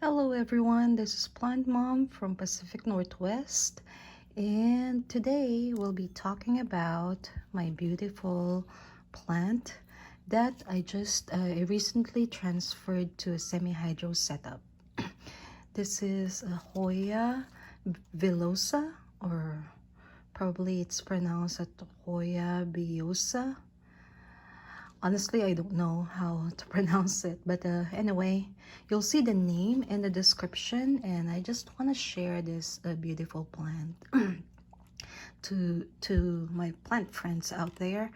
Hello everyone, this is Plant Mom from Pacific Northwest, and today we'll be talking about my beautiful plant that I recently transferred to a semi-hydro setup. This is a Hoya Villosa, or probably it's pronounced as Hoya Villosa. Honestly, I don't know how to pronounce it, but anyway, you'll see the name in the description, and I just want to share this beautiful plant to my plant friends out there.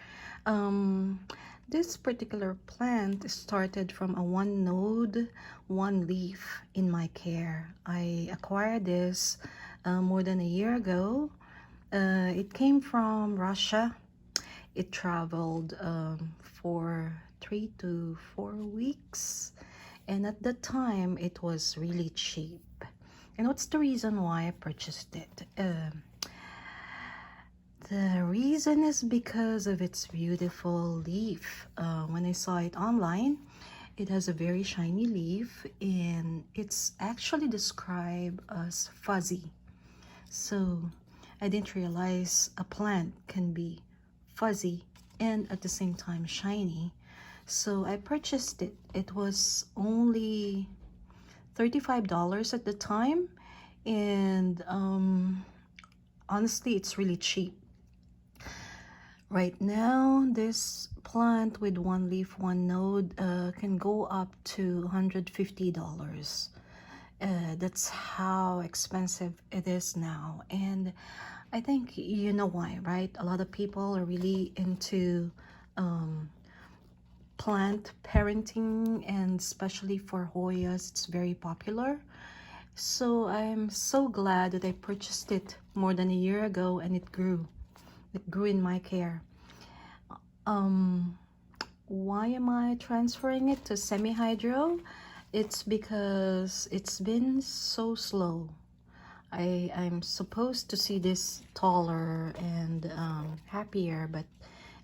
Um, this particular plant started from a one node, one leaf in my care. I acquired this more than a year ago. It came from Russia. It traveled for 3 to 4 weeks, and at the time it was really cheap. And what's the reason why I purchased it? The reason is because of its beautiful leaf. When I saw it online, it has a very shiny leaf, and it's actually described as fuzzy. So I didn't realize a plant can be fuzzy and at the same time shiny. So I purchased it. It was only $35 at the time, and honestly it's really cheap. Right now this plant with one leaf, one node can go up to $150. That's how expensive it is now, and I think you know why, right? A lot of people are really into plant parenting, and especially for Hoyas, it's very popular. So I'm so glad that I purchased it more than a year ago, and it grew. It grew in my care. Why am I transferring it to semi-hydro? It's because it's been so slow. I'm supposed to see this taller and happier, but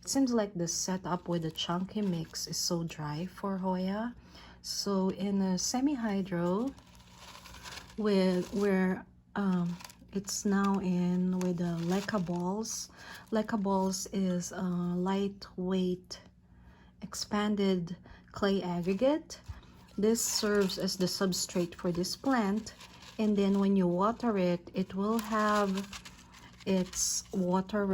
it seems like the setup with the chunky mix is so dry for Hoya. So in a semi-hydro, where it's now in with the leca balls. Leca balls is a lightweight expanded clay aggregate. This serves as the substrate for this plant, and then when you water it, it will have its water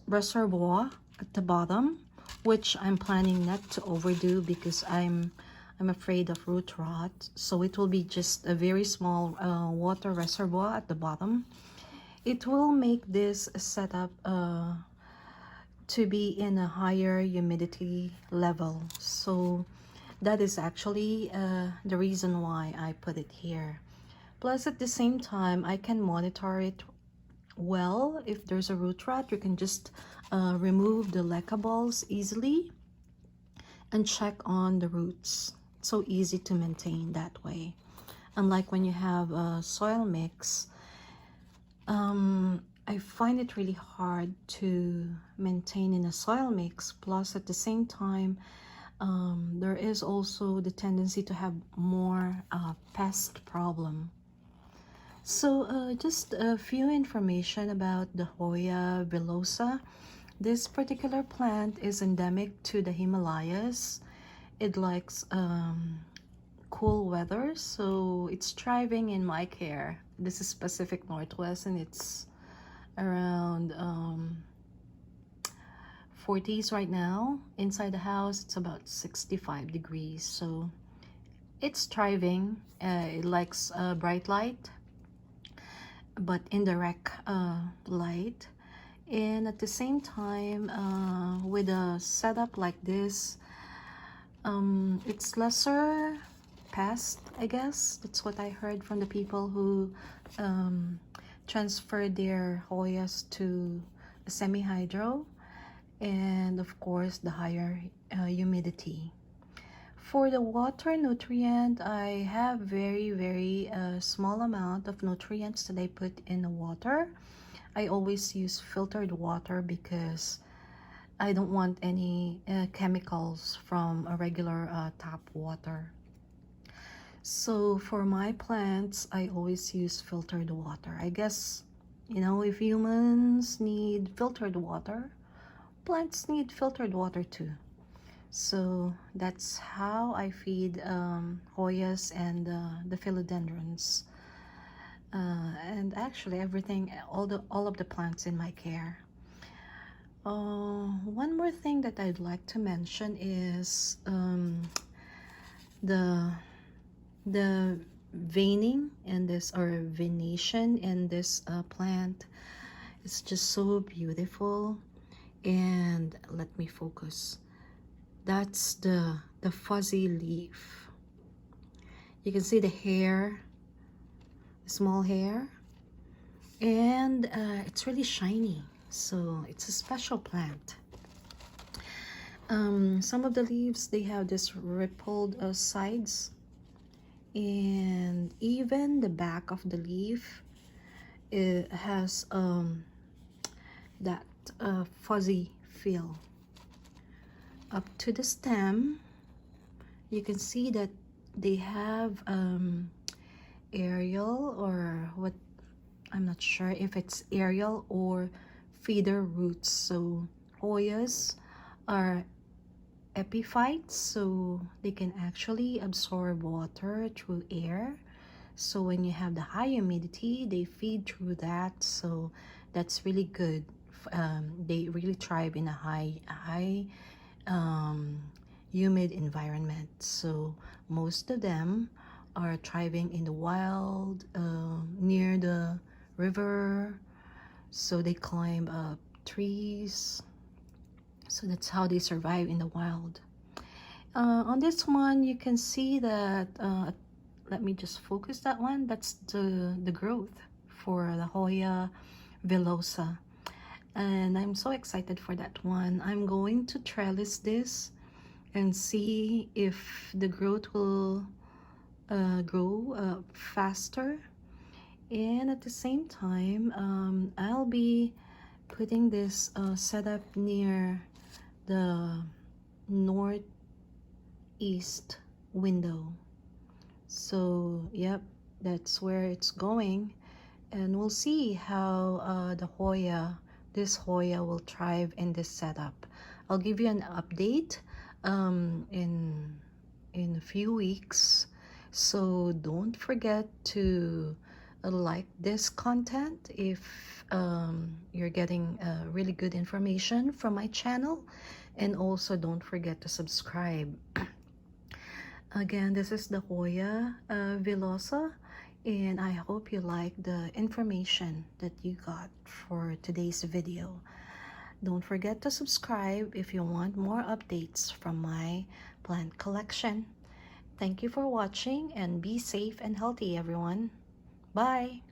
reservoir at the bottom, which I'm planning not to overdo because I'm afraid of root rot. So it will be just a very small water reservoir at the bottom. It will make this setup to be in a higher humidity level. So that is actually the reason why I put it here. Plus, at the same time, I can monitor it well. If there's a root rot, you can just remove the leca balls easily and check on the roots. It's so easy to maintain that way. Unlike when you have a soil mix, I find it really hard to maintain in a soil mix. Plus, at the same time, there is also the tendency to have more pest problem. So just a few information about the Hoya villosa. This particular plant is endemic to the Himalayas. It likes cool weather, so it's thriving in my care. This is Pacific Northwest, and it's around 40s right now. Inside the house, it's about 65 degrees, so it's thriving. It likes bright light, but indirect light, and at the same time with a setup like this, it's lesser pest, I guess. That's what I heard from the people who transferred their Hoyas to a semi-hydro, and of course the higher humidity. For the water nutrient, I have very small amount of nutrients that I put in the water. I always use filtered water because I don't want any chemicals from a regular tap water. So for my plants, I always use filtered water. I guess, you know, if humans need filtered water, plants need filtered water too. So that's how I feed Hoyas and the philodendrons. And actually everything, all of the plants in my care. One more thing that I'd like to mention is the the veining in this, or venation in this plant. It's just so beautiful. And let me focus. That's the fuzzy leaf. You can see the hair, the small hair, and it's really shiny. So it's a special plant. Some of the leaves, they have this rippled sides, and even the back of the leaf, it has that fuzzy feel. Up to the stem, you can see that they have aerial, or what, I'm not sure if it's aerial or feeder roots. So Hoyas are epiphytes, so they can actually absorb water through air. So when you have the high humidity, they feed through that. So that's really good. They really thrive in a high humid environment. So most of them are thriving in the wild, near the river. So they climb up trees. So that's how they survive in the wild. On this one, you can see that, let me just focus that one. That's the growth for the Hoya villosa. And I'm so excited for that one. I'm going to trellis this and see if the growth will grow faster. And at the same time, I'll be putting this setup near the northeast window. So yep, that's where it's going. And we'll see how this Hoya will thrive in this setup. I'll give you an update in a few weeks. So don't forget to like this content if you're getting really good information from my channel. And also don't forget to subscribe. Again, this is the Hoya Villosa, and I hope you like the information that you got for today's video. Don't forget to subscribe if you want more updates from my plant collection. Thank you for watching, and be safe and healthy, everyone. Bye!